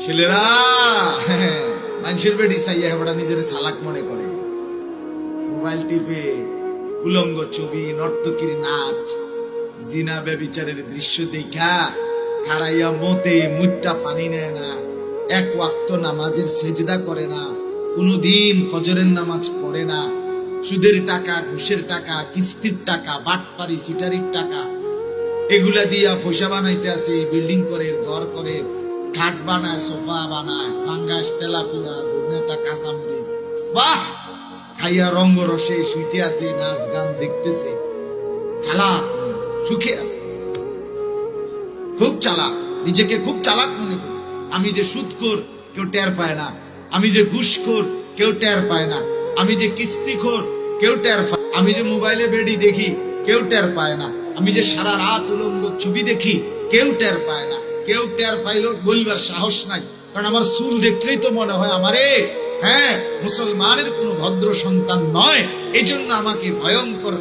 ছেলেরা মানুষের বেডি চাইয়া হেবড়া নিজের সালাক মনে করে, মোবাইল টিপে উলঙ্গ ছবি, নর্তকীর নাচ, জিনা ব্যভিচারের দৃশ্য দেখা খারাইয়া মতে মুত্তা পানি নেয় না, এক ওয়াক্ত নামাজের সেজদা করে না, কোনদিন ফজরের নামাজ পড়ে না, সুদের টাকা, ঘুষের টাকা, কিস্তির টাকা, বাটপারি সিটারির টাকা এগুলা দিয়া পয়সা বানাইতে আছে, বিল্ডিং করে, ঘর করে, খাট বানায়, সোফা বানায়, পাঙ্গাস, তেলাপিয়া, নেতা, কাঁচামরিচ, বাহ খাইয়া রঙ্গ রসে শুইতে আছে, নাচ গান দেখতেছে, চালাক, সুখে আছে, খুব চালাক, নিজেকে খুব চালাক মনে করে। আমি যে সুদখোর কেউ টের পায় না, আমি যে ঘুষখোর কেউ টের পায় না, আমি যে কিস্তিখোর কেউ টের পায়, আমি যে মোবাইলে বেডি দেখি কেউ টের পায় না, আমি যে সারা রাত উলঙ্গ ছবি দেখি কেউ টের পায় না। কেউ টের পাইলেও বলবার সাহস নাই, কারণ আমার চুল দেখলেই তো মনে হয় আমারে মুসলমানের কোন ভদ্র সন্তান নয়। এই জন্য আমাকে ভয়ঙ্কর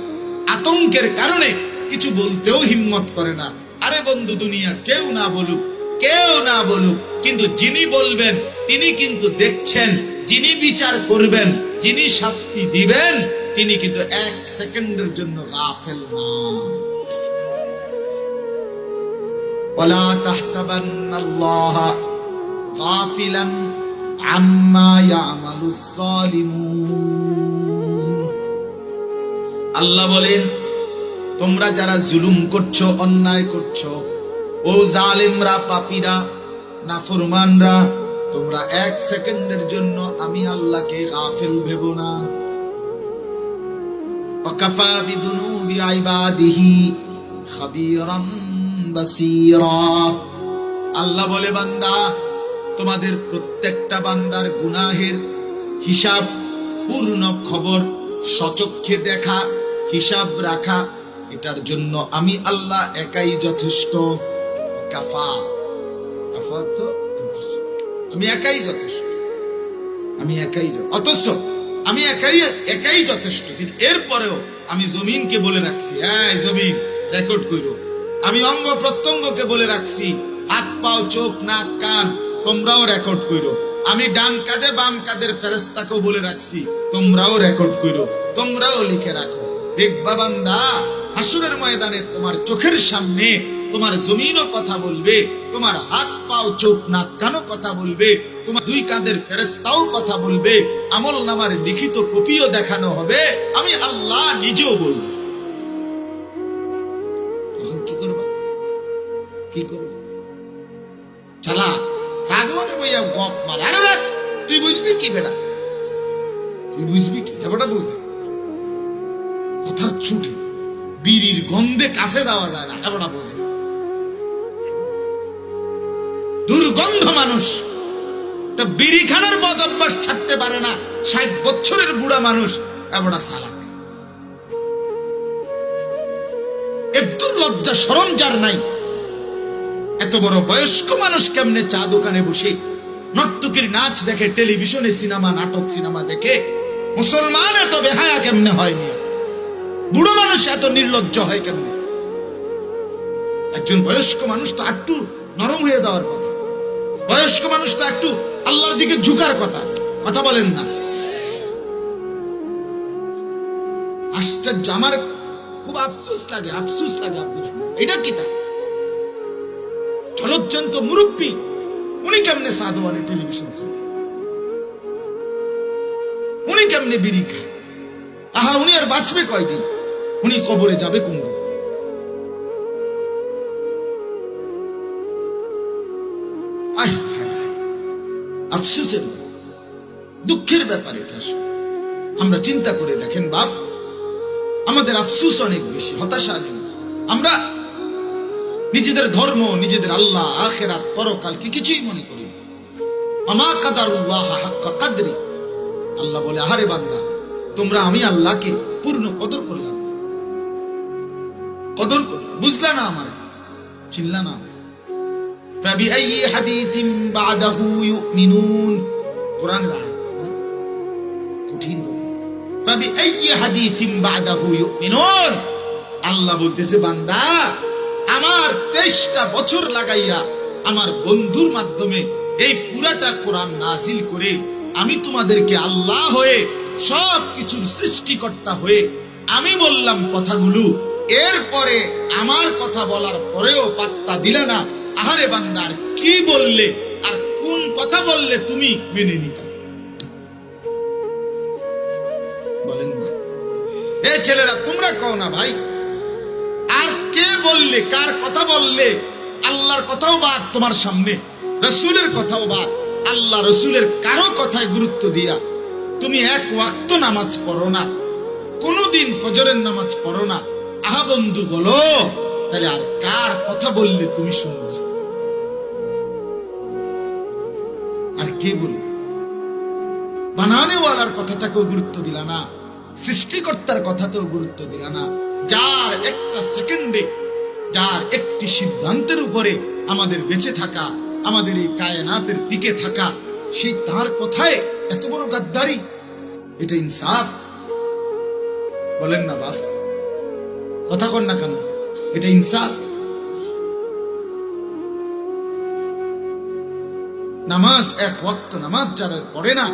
আতঙ্কের কারণে কিছু বলতেও হিম্মত করে না। আরে বন্ধু, দুনিয়া কেউ না বলুক, কেউ না বলুক, কিন্তু যিনি বলবেন তিনি কিন্তু দেখছেন, যিনি বিচার করবেন, যিনি শাস্তি দিবেন তিনি কিন্তু এক সেকেন্ডের জন্য গাফেল না। ওয়ালা তাহসাবান্নাল্লাহা গাফিলান আম্মা ইয়ামালুস সালিমুন। আল্লাহ বলেন, তোমরা যারা জুলুম করছো, অন্যায় করছো, ও জালেমরা, পাপীরা, নাফরমানরা, তোমরা এক সেকেন্ডের জন্য আমি আল্লাহকে গাফিল ভেবো না। ওয়াকাফা বিদুনুবি ইবাদিহি খাবীরাম বাসীরা। আল্লাহ বলে, বান্দা, তোমাদের প্রত্যেকটা বান্দার গুনাহের হিসাব, পূর্ণ খবর, সচক্ষে দেখা, হিসাব রাখা, এটার জন্য আমি আল্লাহ একাই যথেষ্ট। কাফা, কাফা তো আমি একাই যথেষ্ট, আমি একাই, অথচ আমি একাই যথেষ্ট। কিন্তু এরপরেও আমি জমিনকে বলে রাখছি, হ্যাঁ জমিন রেকর্ড করো। আমি অঙ্গ প্রত্যঙ্গকে বলে রাখছি, হাত পাও, চোখ, নাক, কান, তোমরাও রেকর্ড করো। আমি ডান কাঁধে বাম কাঁধের ফেরেশতাকেও বলে রাখছি, তোমরাও রেকর্ড করো, তোমরাও লিখে রাখো। দেখবা বান্দা, হাসরের ময়দানে তোমার চোখের সামনে তোমার জমিনও কথা বলবে, তোমার হাত পাও, চোখ, নাক, কানও কথা বলবে, তোমার দুই কাঁধের ফেরেশতাও কথা বলবে, আমল নামার লিখিত কপিও দেখানো হবে, আমি আল্লাহ নিজেও বলবো। কি করবা, কি করবা? চালা সাধুয়ানে বইয়া গপ মার। আরে রাখ, তুই বুঝবি কি বেটা, তুই বুঝবি কি? ব্যাপারটা বুঝবি, কথার ছুটে বিড়ির গন্ধে কাছে যাওয়া যায় না, ব্যাপারটা বুঝে। দুর্গন্ধ মানুষ বিড়ি খানার বদ অভ্যাস ছাড়তে পারে না, 60 বছরের বুড়া মানুষ এবারটা চালাক। একটু লজ্জা শরম যার নাই, এত বড় বয়স্ক মানুষ কেমনে চা দোকানে বসে নর্তকীর নাচ দেখে, টেলিভিশনে সিনেমা, নাটক, সিনেমা দেখে? মুসলমান এত বেহায়া কেমনে হয়? মিয়া, বুড়ো মানুষ এত নির্লজ্জ হয় কেমনে? একজন বয়স্ক মানুষ তো একটু নরম হয়ে যাওয়ার কথা, বয়স্ক মানুষ তো একটু আল্লাহর দিকে ঝুঁকার কথা। কথা বলেন না? আশ্চর্য, আমার খুব আফসোস লাগে, আফসোস লাগে। এটা কি তা চলচ্চন্ত মুরব্বী, উনি কেমনে সাধুয়ানে টেলিভিশন, উনি কেমনে বিড়ি খায়? আহা, উনি আর বাঁচবে কয়দিন? উনি কবরে যাবে কোন দিন? আফসোসের, দুঃখের ব্যাপার এটা। আমরা চিন্তা করে দেখেন বাপ, আমাদের আফসোস অনেক বেশি, হতাশা নেই। আমরা নিজেদের ধর্ম, নিজেদের আল্লাহ, আখিরাত, পরকাল কি কিছুই মনে করি না। আমা কাদারুল্লাহ হাক্কা কাদরি। আল্লাহ বলে, আহারে বান্দা, তোমরা আমি আল্লাহকে পূর্ণ কদর করলাম, কদর করলাম, বুঝলা না, আমার চিনলা না। فبأي حديث بعده يؤمنون কোরআনের আয়াত কঠিন। فبأي حديث بعده يؤمنون। আল্লাহ বলতেছে, বান্দা, আমার 23টা বছর লাগাইয়া আমার বন্ধুর মাধ্যমে এই পুরাটা কোরআন নাজিল করে আমি তোমাদেরকে আল্লাহ হয়ে সব কিছুর সৃষ্টিকর্তা হয়ে আমি বললাম কথাগুলো, এরপরে আমার কথা বলার পরেও পাত্তা দিলে না। আহারে বান্দার কি বললে আর কোন কথা বললে তুমি মেনে নিতে বলেন না? এ ছেলেরা তোমরা কও না ভাই, আর কে বললে, কার কথা বললে? আল্লাহর কথাও বাদ তোমার সামনে, রসুলের কথাও বাদ। আল্লাহ রসুলের কারো কথায় গুরুত্ব দিয়া তুমি এক ওয়াক্ত নামাজ পড়ো না, কোনদিন ফজরের নামাজ পড়ো না। আহা বন্ধু বলো, তাহলে আর কার কথা বললে তুমি শুনবে? আর কে বলবে? বানানেওয়ালার কথাটাকেও গুরুত্ব দিলা না, সৃষ্টিকর্তার কথাতেও গুরুত্ব দিলা না। যার একটা সেকেন্ডে, যার একটি সিদ্ধান্তের উপরে আমাদের বেঁচে থাকা, আমাদের এই কায়নাতের টিকে থাকা, সেই তার কথায় এত বড় গাদ্দারি, এটা ইনসাফ? বলেন না বাপ, কথা কন না কেন? এটা ইনসাফ? নামাজ এক ওয়াক্ত নামাজ যারা পড়ে না,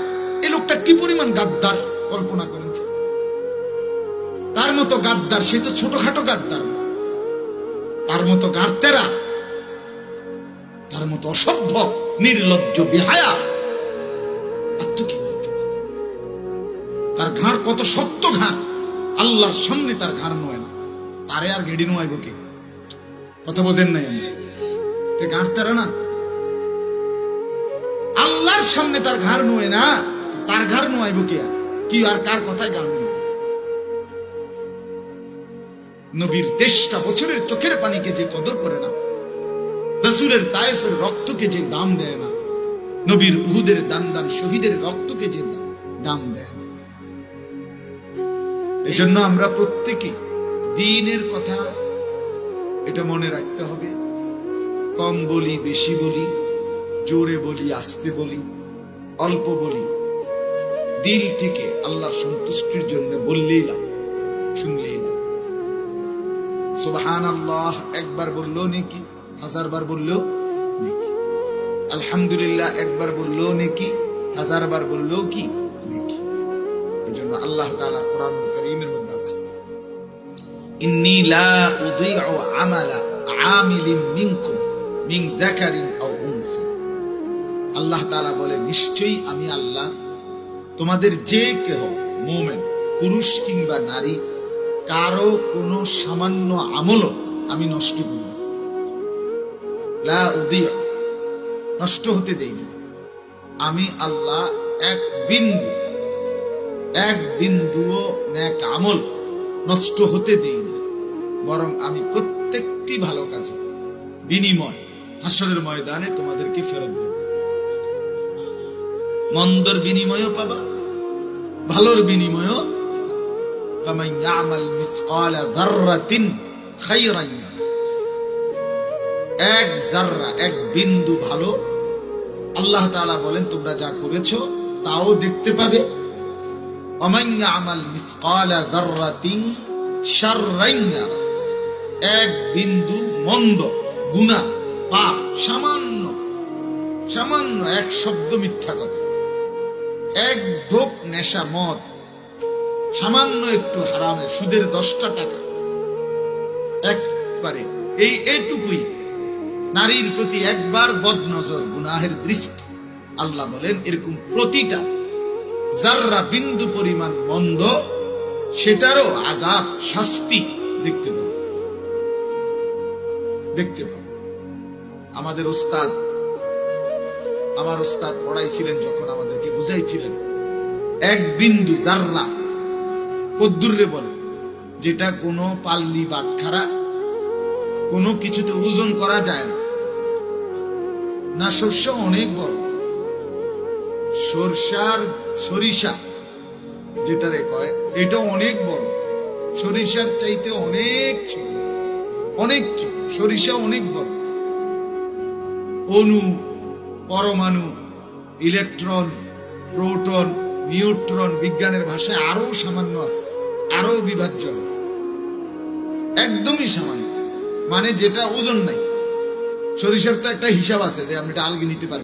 এই লোকটা কি পরিমাণ গাদ্দার কল্পনা করেছে। তার মতো গাদ্দার, সে তো ছোটখাটো গাদ্দার, তার মতো গার্তেরা, তার মতো অসভ্য নির্লজ্জ বেহায়া আর তো কি? তার ঘাড় কত শক্ত ঘাড়, আল্লাহর সামনে তার ঘাড় নয় না, তারে আর গেড়ি নোয়াইব কে? কথা বোঝেন নাই? গাঁটতারা না, আল্লাহর সামনে তার ঘাড় নোয় না, তার ঘাড় নোয়াইব কে? আর কি, আর কার কথায় ঘাড় নোয়? নবীর 23টা বছরের চোখের পানিকে যে কদর করে না, রাসূলের তায়েফের রক্তকে যে দাম দেয় না, নবীর উহুদের দান শহীদের রক্তকে যে দাম দেয় না। এজন্য আমরা প্রত্যেকে দ্বীনের কথা এটা মনে রাখতে হবে। কম বলি, বেশি বলি, জোরে বলি, আস্তে বলি, অল্প বলি, দিল থেকে আল্লাহর সন্তুষ্টির জন্য বললেই লাভ, শুনলেই লাভ। সুবহানাল্লাহ একবার বললেও নেকি, 1000 বার বললেও নেকি। আলহামদুলিল্লাহ একবার বললেও নেকি, 1000 বার বললেও কি নেকি। এজন্য আল্লাহ তাআলা কোরআন কারীমের মধ্যে আছে, ইন্নী লা উযীউ আমালা আমিলিন মিনকুম মিন যাকারিন আও উনসা। আল্লাহ তাআলা বলে, নিশ্চয়ই আমি আল্লাহ তোমাদের যে কেহ মুমিন, পুরুষ কিংবা নারী, কারো কোনো সামান্য আমলও আমি নষ্ট করি না। লা উযীউ, নষ্ট হতে দেই না। আমি আল্লাহ এক বিন্দুও নেক আমল নষ্ট হতে দেই না, বরং আমি প্রত্যেকটি ভালো কাজে বিনিময় হাসরের ময়দানে তোমাদেরকে ফেরত দেব। মন্দর বিনিময়ও পাবা, ভালোর বিনিময়ও। ফামান ইয়ামাল মিসকালা যাররাতিন খায়রান ইয়ারা, এক জাররা, এক বিন্দু ভালো আল্লাহ তাআলা বলেন তোমরা যা করেছো তাও দেখতে পাবে। ওমান ইয়ামাল মিসকালা যাররাতিন শাররান ইয়ারা, এক বিন্দু মন্দ, গুনাহ, পাপ, সামান্য এক শব্দ মিথ্যা কথা, এক ঢোক নেশা মদ, সামান্য একটু হারামের সুদের 10টা টাকা, একবারে এইটুকুই, নারীর প্রতি একবার বদনজর, গুনাহের দৃষ্টি, আল্লাহ বলেন এরকম প্রতিটা জাররা বিন্দু পরিমাণ মন্দ, সেটারও আযাব, শাস্তি দেখতে পাবো। আমাদের উস্তাদ, আমার উস্তাদ পড়াইছিলেন যখন, আমাদেরকে বুঝাইছিলেন, এক বিন্দু জাররা কদ্দুরে বলে, যেটা কোনো পাল্লি বাটখারা কোনো কিছুতে ওজন করা যায় না। না সর্ষা অনেক বড়, সরিষা যেটারে কয়, এটা অনেক বড়, সরিষার চাইতে অনেক ছোট, সরিষা অনেক বড়। অণু, পরমাণু, ইলেকট্রন, প্রোটন, নিউট্রন, বিজ্ঞানের ভাষায় আরো সামান্য আছে, আরো বিভাজ্য, একদমই সামান্য, মানে যেটা ওজন নাই। সরিষার তো একটা হিসাব আছে যে আপনি ডালকে নিতে পারেন।